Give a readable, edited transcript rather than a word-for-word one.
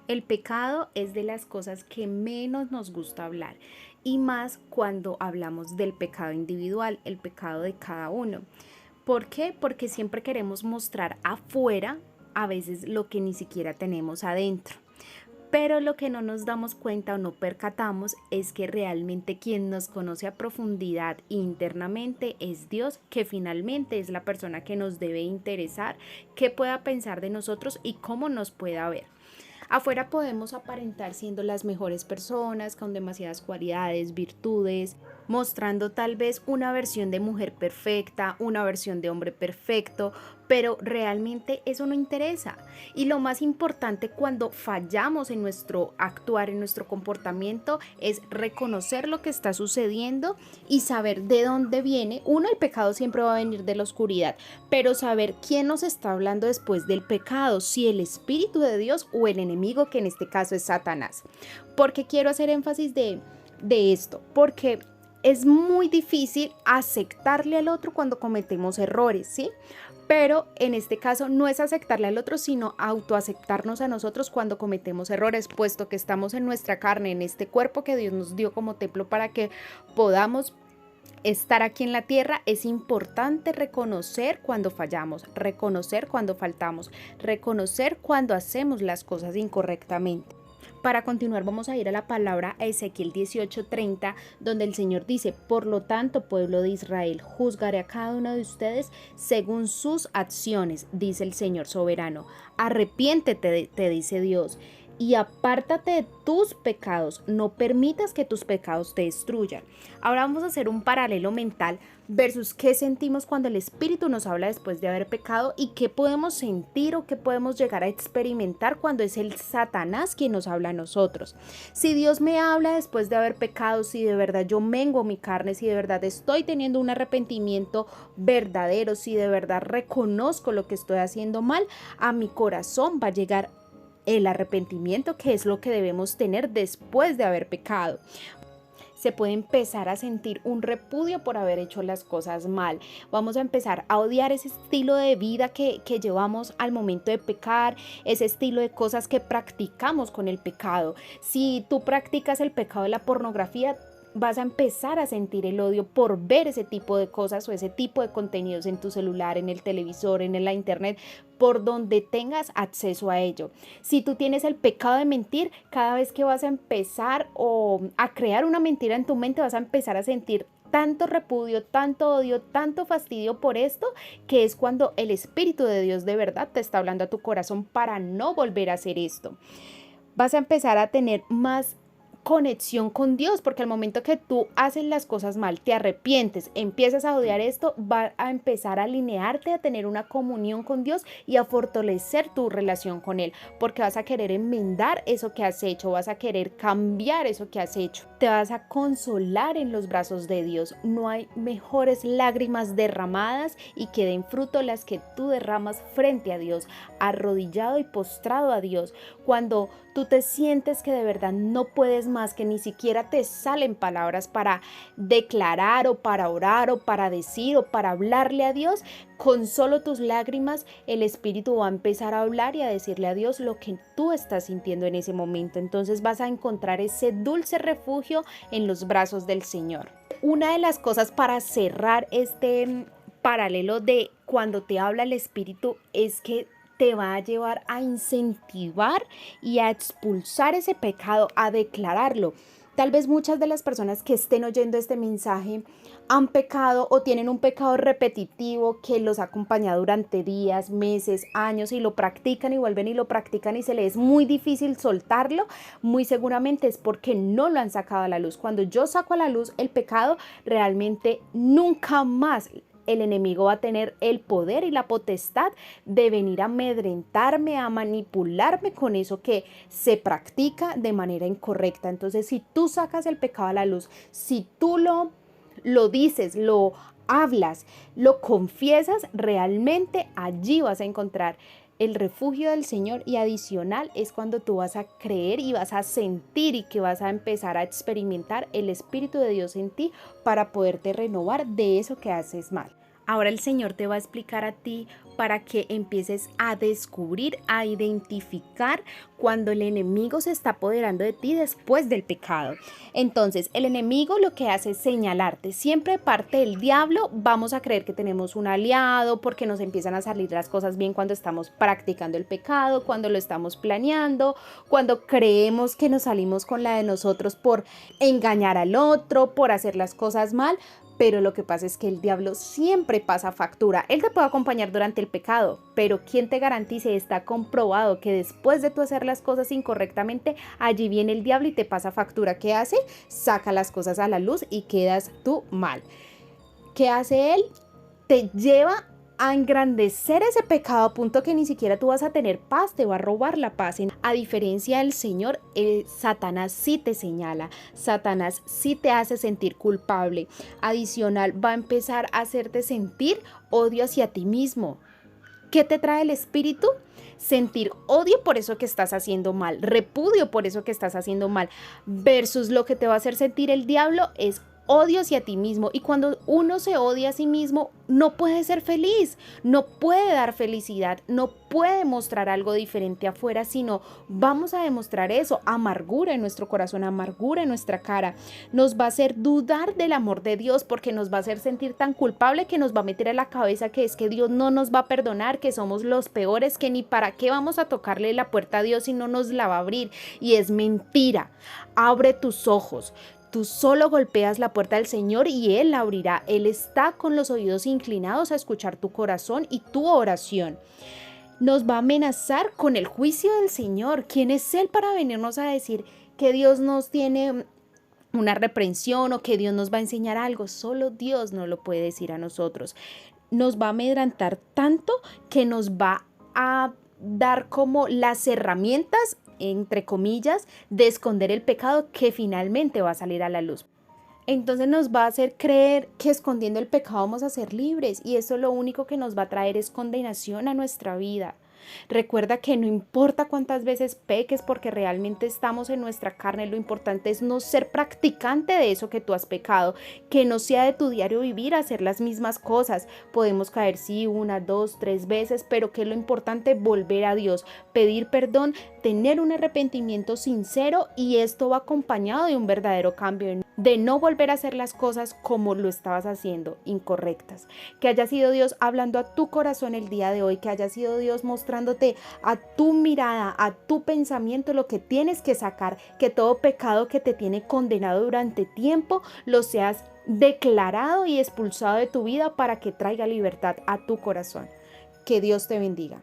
El pecado es de las cosas que menos nos gusta hablar y más cuando hablamos del pecado individual, el pecado de cada uno. ¿Por qué? Porque siempre queremos mostrar afuera a veces lo que ni siquiera tenemos adentro. Pero lo que no nos damos cuenta o no percatamos es que realmente quien nos conoce a profundidad internamente es Dios, que finalmente es la persona que nos debe interesar, qué pueda pensar de nosotros y cómo nos pueda ver. Afuera podemos aparentar siendo las mejores personas, con demasiadas cualidades, virtudes, mostrando tal vez una versión de mujer perfecta, una versión de hombre perfecto, pero realmente eso no interesa. Y lo más importante cuando fallamos en nuestro actuar, en nuestro comportamiento, es reconocer lo que está sucediendo y saber de dónde viene. Uno, el pecado siempre va a venir de la oscuridad, pero saber quién nos está hablando después del pecado, si el Espíritu de Dios o el enemigo, que en este caso es Satanás. ¿Por qué quiero hacer énfasis de esto? Porque es muy difícil aceptarle al otro cuando cometemos errores, ¿sí? Pero en este caso no es aceptarle al otro, sino autoaceptarnos a nosotros cuando cometemos errores, puesto que estamos en nuestra carne, en este cuerpo que Dios nos dio como templo para que podamos estar aquí en la tierra. Es importante reconocer cuando fallamos, reconocer cuando faltamos, reconocer cuando hacemos las cosas incorrectamente. Para continuar vamos a ir a la palabra a Ezequiel 18:30, donde el Señor dice: por lo tanto, pueblo de Israel, juzgaré a cada uno de ustedes según sus acciones, dice el Señor soberano. Arrepiéntete, te dice Dios, y apártate de tus pecados, no permitas que tus pecados te destruyan. Ahora vamos a hacer un paralelo mental versus qué sentimos cuando el Espíritu nos habla después de haber pecado y qué podemos sentir o qué podemos llegar a experimentar cuando es el Satanás quien nos habla a nosotros. Si Dios me habla después de haber pecado, si de verdad yo mengo mi carne, si de verdad estoy teniendo un arrepentimiento verdadero, si de verdad reconozco lo que estoy haciendo mal, a mi corazón va a llegar el arrepentimiento, que es lo que debemos tener después de haber pecado. Se puede empezar a sentir un repudio por haber hecho las cosas mal. Vamos a empezar a odiar ese estilo de vida que llevamos al momento de pecar, ese estilo de cosas que practicamos con el pecado. Si tú practicas el pecado de la pornografía, vas a empezar a sentir el odio por ver ese tipo de cosas o ese tipo de contenidos en tu celular, en el televisor, en la internet, por donde tengas acceso a ello. Si tú tienes el pecado de mentir, cada vez que vas a empezar a crear una mentira en tu mente, vas a empezar a sentir tanto repudio, tanto odio, tanto fastidio por esto, que es cuando el Espíritu de Dios de verdad te está hablando a tu corazón para no volver a hacer esto. Vas a empezar a tener más conexión con Dios, porque al momento que tú haces las cosas mal, te arrepientes, empiezas a odiar esto, va a empezar a alinearte, a tener una comunión con Dios y a fortalecer tu relación con Él, porque vas a querer enmendar eso que has hecho, vas a querer cambiar eso que has hecho, te vas a consolar en los brazos de Dios. No hay mejores lágrimas derramadas y que den fruto las que tú derramas frente a Dios, arrodillado y postrado a Dios. Cuando tú te sientes que de verdad no puedes más, que ni siquiera te salen palabras para declarar o para orar o para decir o para hablarle a Dios, con solo tus lágrimas el Espíritu va a empezar a hablar y a decirle a Dios lo que tú estás sintiendo en ese momento. Entonces vas a encontrar ese dulce refugio en los brazos del Señor. Una de las cosas para cerrar este paralelo de cuando te habla el Espíritu es que te va a llevar a incentivar y a expulsar ese pecado, a declararlo. Tal vez muchas de las personas que estén oyendo este mensaje han pecado o tienen un pecado repetitivo que los ha acompañado durante días, meses, años, y lo practican y vuelven y lo practican y se les es muy difícil soltarlo. Muy seguramente es porque no lo han sacado a la luz. Cuando yo saco a la luz el pecado, realmente nunca más el enemigo va a tener el poder y la potestad de venir a amedrentarme, a manipularme con eso que se practica de manera incorrecta. Entonces, si tú sacas el pecado a la luz, si tú lo dices, lo hablas, lo confiesas, realmente allí vas a encontrar el refugio del Señor, y adicional es cuando tú vas a creer y vas a sentir y que vas a empezar a experimentar el Espíritu de Dios en ti para poderte renovar de eso que haces mal. Ahora el Señor te va a explicar a ti para que empieces a descubrir, a identificar cuando el enemigo se está apoderando de ti después del pecado. Entonces, el enemigo lo que hace es señalarte. Siempre parte del diablo vamos a creer que tenemos un aliado porque nos empiezan a salir las cosas bien cuando estamos practicando el pecado, cuando lo estamos planeando, cuando creemos que nos salimos con la de nosotros por engañar al otro, por hacer las cosas mal. Pero lo que pasa es que el diablo siempre pasa factura. Él te puede acompañar durante el pecado, pero ¿quién te garantice? Está comprobado que después de tú hacer las cosas incorrectamente, allí viene el diablo y te pasa factura. ¿Qué hace? Saca las cosas a la luz y quedas tú mal. ¿Qué hace él? Te lleva a engrandecer ese pecado a punto que ni siquiera tú vas a tener paz, te va a robar la paz. A diferencia del Señor, Satanás sí te señala, Satanás sí te hace sentir culpable. Adicional, va a empezar a hacerte sentir odio hacia ti mismo. ¿Qué te trae el espíritu? Sentir odio por eso que estás haciendo mal, repudio por eso que estás haciendo mal, versus lo que te va a hacer sentir el diablo es odio hacia ti mismo. Y cuando uno se odia a sí mismo, no puede ser feliz, no puede dar felicidad, no puede mostrar algo diferente afuera, sino vamos a demostrar eso, amargura en nuestro corazón, amargura en nuestra cara. Nos va a hacer dudar del amor de Dios porque nos va a hacer sentir tan culpable que nos va a meter en la cabeza que es que Dios no nos va a perdonar, que somos los peores, que ni para qué vamos a tocarle la puerta a Dios si no nos la va a abrir. Y es mentira. Abre tus ojos. Tú solo golpeas la puerta del Señor y Él la abrirá. Él está con los oídos inclinados a escuchar tu corazón y tu oración. Nos va a amenazar con el juicio del Señor. ¿Quién es Él para venirnos a decir que Dios nos tiene una reprensión o que Dios nos va a enseñar algo? Solo Dios nos lo puede decir a nosotros. Nos va a amedrentar tanto que nos va a dar como las herramientas, entre comillas, de esconder el pecado que finalmente va a salir a la luz. Entonces nos va a hacer creer que escondiendo el pecado vamos a ser libres y eso lo único que nos va a traer es condenación a nuestra vida. Recuerda que no importa cuántas veces peques porque realmente estamos en nuestra carne, lo importante es no ser practicante de eso que tú has pecado, que no sea de tu diario vivir hacer las mismas cosas. Podemos caer sí, 1, 2, 3 veces, pero que es lo importante volver a Dios, pedir perdón, tener un arrepentimiento sincero y esto va acompañado de un verdadero cambio, de no volver a hacer las cosas como lo estabas haciendo, incorrectas. Que haya sido Dios hablando a tu corazón el día de hoy, que haya sido Dios mostrándote a tu mirada, a tu pensamiento lo que tienes que sacar, que todo pecado que te tiene condenado durante tiempo lo seas declarado y expulsado de tu vida para que traiga libertad a tu corazón. Que Dios te bendiga.